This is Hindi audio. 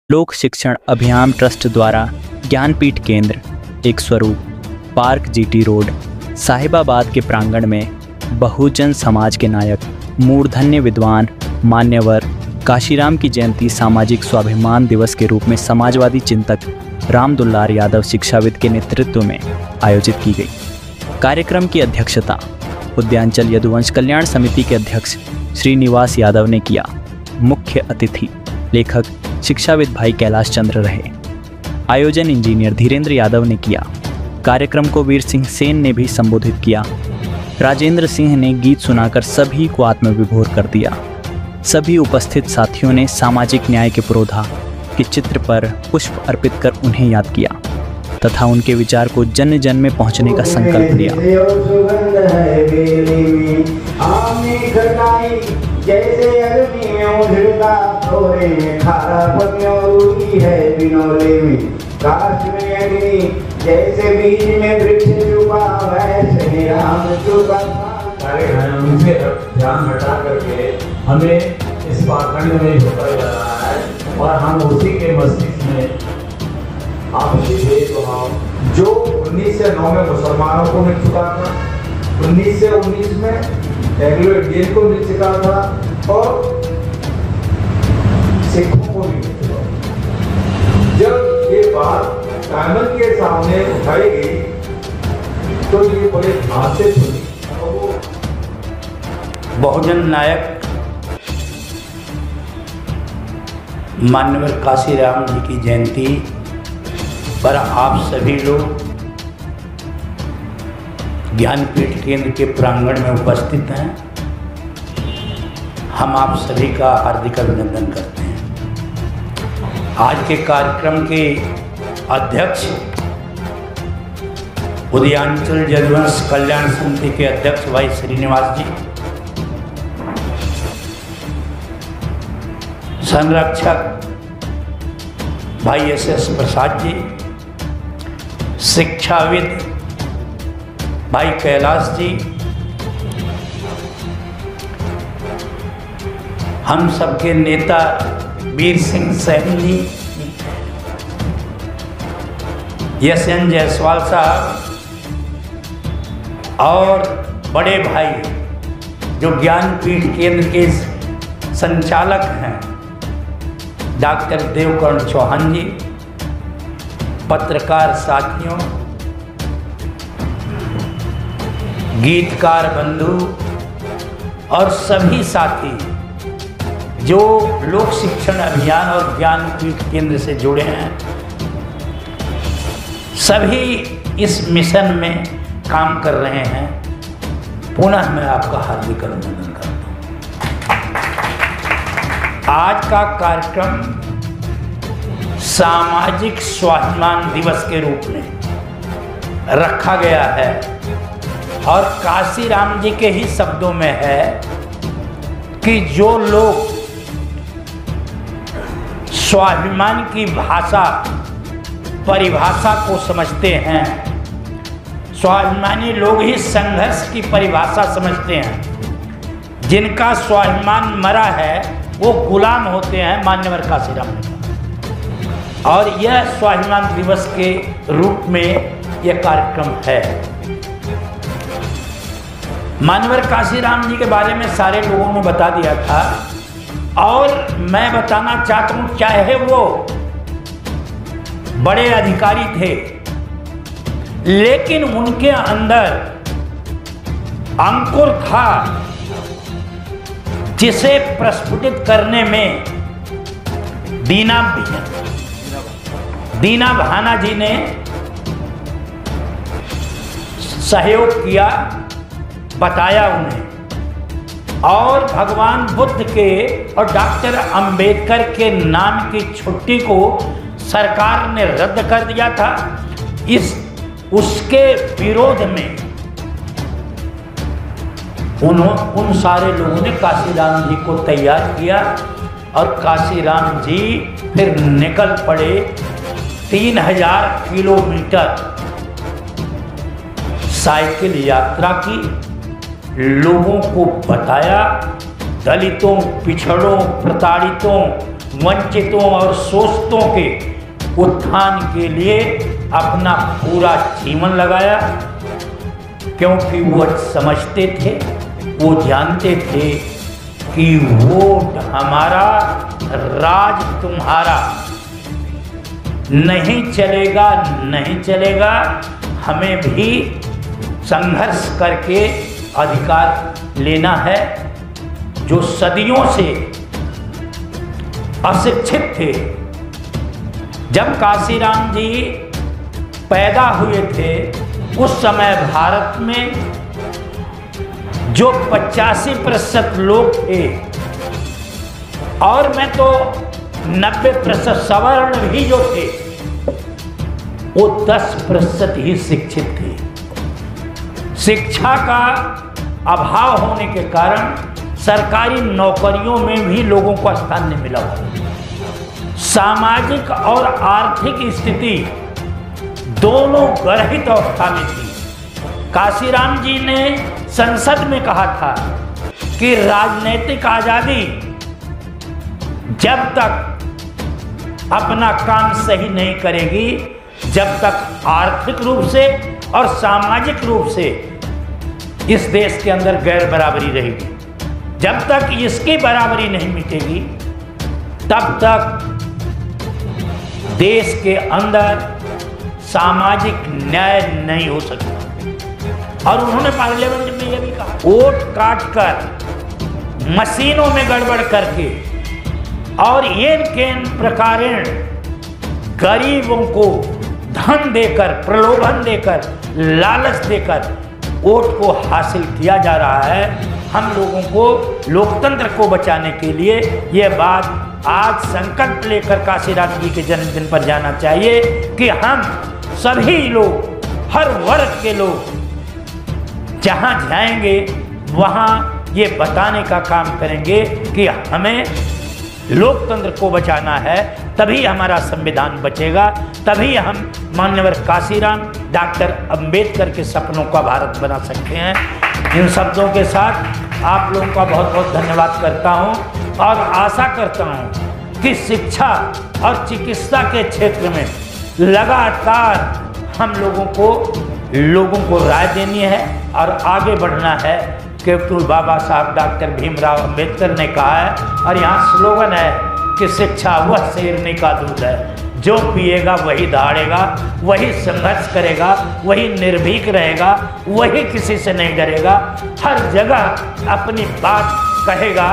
लोक शिक्षण अभियान ट्रस्ट द्वारा ज्ञानपीठ केंद्र एक स्वरूप पार्क जीटी रोड साहिबाबाद के प्रांगण में बहुजन समाज के नायक मूर्धन्य विद्वान मान्यवर काशीराम की जयंती सामाजिक स्वाभिमान दिवस के रूप में समाजवादी चिंतक रामदुल्लार यादव शिक्षाविद के नेतृत्व में आयोजित की गई। कार्यक्रम की अध्यक्षता उद्यानचल यदुवंश कल्याण समिति के अध्यक्ष श्रीनिवास यादव ने किया। मुख्य अतिथि लेखक शिक्षाविद भाई कैलाश चंद्र रहे। आयोजन इंजीनियर धीरेन्द्र यादव ने किया। कार्यक्रम को वीर सिंह सेन ने भी संबोधित किया। राजेंद्र सिंह ने गीत सुनाकर सभी को आत्मविभोर कर दिया। सभी उपस्थित साथियों ने सामाजिक न्याय के पुरोधा के चित्र पर पुष्प अर्पित कर उन्हें याद किया तथा उनके विचार को जन जन में पहुंचने का संकल्प लिया। जैसे अग्नियों धिड़का तोरे में खारा पत्नियों रूही है बिनौले में काश में अग्नि जैसे बीज में वृक्ष चुपा वैसे ही राम चुपा। सारे घरों से ध्यान हटा करके हमें इस पाखंड में होता जा रहा है और हम उसी के मस्तिष्क में आपसी भेदभाव जो 19 से 9 में मुसलमानों को मिल चुका था, 19 से 19 में एंग्लो इंडियन को मिल चुका था और सिखों को भी मिल चुका था। जब ये बात कानून के सामने उठाई गई तो ये बड़े ध्यान से सुनी। बहुजन नायक मान्यवर काशीराम जी की जयंती पर आप सभी लोग ज्ञानपीठ केंद्र के प्रांगण में उपस्थित हैं। हम आप सभी का हार्दिक अभिनंदन करते हैं। आज के कार्यक्रम के अध्यक्ष उद्यानचल यदुवंश कल्याण समिति के अध्यक्ष भाई श्रीनिवास जी, संरक्षक भाई एस प्रसाद जी, शिक्षाविद भाई कैलाश जी, हम सबके नेता वीर सिंह सैन जी, एस.एन. जायसवाल साहब और बड़े भाई जो ज्ञानपीठ केंद्र के संचालक हैं डॉक्टर देवकर्ण चौहान जी, पत्रकार साथियों, गीतकार बंधु और सभी साथी जो लोक शिक्षण अभियान और ज्ञानपीठ केंद्र से जुड़े हैं, सभी इस मिशन में काम कर रहे हैं। पुनः मैं आपका हार्दिक अभिनंदन करता हूँ। आज का कार्यक्रम सामाजिक स्वाभिमान दिवस के रूप में रखा गया है और काशीराम जी के ही शब्दों में है कि जो लोग स्वाभिमान की भाषा परिभाषा को समझते हैं, स्वाभिमानी लोग ही संघर्ष की परिभाषा समझते हैं। जिनका स्वाभिमान मरा है वो गुलाम होते हैं, मान्यवर काशीराम ने कहा। और यह स्वाभिमान दिवस के रूप में यह कार्यक्रम है। मान्यवर काशीराम जी के बारे में सारे लोगों ने बता दिया था और मैं बताना चाहता हूं, चाहे वो बड़े अधिकारी थे लेकिन उनके अंदर अंकुर था जिसे प्रस्फुटित करने में दीना भाना जी ने सहयोग किया, बताया उन्हें। और भगवान बुद्ध के और डॉक्टर अंबेडकर के नाम की छुट्टी को सरकार ने रद्द कर दिया था। उसके विरोध में उन सारे लोगों ने काशीराम जी को तैयार किया और काशीराम जी फिर निकल पड़े 3000 किलोमीटर साइकिल यात्रा की, लोगों को बताया, दलितों, पिछड़ों, प्रताड़ितों, वंचितों और शोषितों के उत्थान के लिए अपना पूरा जीवन लगाया, क्योंकि वो समझते थे, वो जानते थे कि वोट हमारा, राज तुम्हारा, नहीं चलेगा, नहीं चलेगा। हमें भी संघर्ष करके अधिकार लेना है। जो सदियों से अशिक्षित थे, जब काशीराम जी पैदा हुए थे उस समय भारत में जो 85% लोग थे, और मैं तो 90% सवर्ण भी जो थे, वो 10% ही शिक्षित थे। शिक्षा का अभाव होने के कारण सरकारी नौकरियों में भी लोगों को स्थान नहीं मिला हुआ। सामाजिक और आर्थिक स्थिति दोनों गर्हित अवस्था में थी। काशीराम जी ने संसद में कहा था कि राजनीतिक आजादी जब तक अपना काम सही नहीं करेगी, जब तक आर्थिक रूप से और सामाजिक रूप से इस देश के अंदर गैर बराबरी रहेगी, जब तक इसकी बराबरी नहीं मिटेगी, तब तक देश के अंदर सामाजिक न्याय नहीं हो सकता। और उन्होंने पार्लियामेंट में यह भी कहा, वोट काट कर, मशीनों में गड़बड़ करके और ये केन प्रकारेण गरीबों को धन देकर, प्रलोभन देकर, लालच देकर वोट को हासिल किया जा रहा है। हम लोगों को लोकतंत्र को बचाने के लिए ये बात आज संकल्प लेकर काशीराम जी के जन्मदिन पर जाना चाहिए कि हम सभी लोग, हर वर्ग के लोग जहाँ जाएंगे वहाँ ये बताने का काम करेंगे कि हमें लोकतंत्र को बचाना है, तभी हमारा संविधान बचेगा, तभी हम माननीय काशीराम डॉक्टर अंबेडकर के सपनों का भारत बना सकते हैं। इन शब्दों के साथ आप लोगों का बहुत बहुत धन्यवाद करता हूं और आशा करता हूं कि शिक्षा और चिकित्सा के क्षेत्र में लगातार हम लोगों को राय देनी है और आगे बढ़ना है, क्योंकि बाबा साहब डॉक्टर भीमराव अंबेडकर ने कहा है, और यहाँ स्लोगन है कि शिक्षा वह शेरनी का दूध है, जो पिएगा वही दहाड़ेगा, वही संघर्ष करेगा, वही निर्भीक रहेगा, वही किसी से नहीं डरेगा, हर जगह अपनी बात कहेगा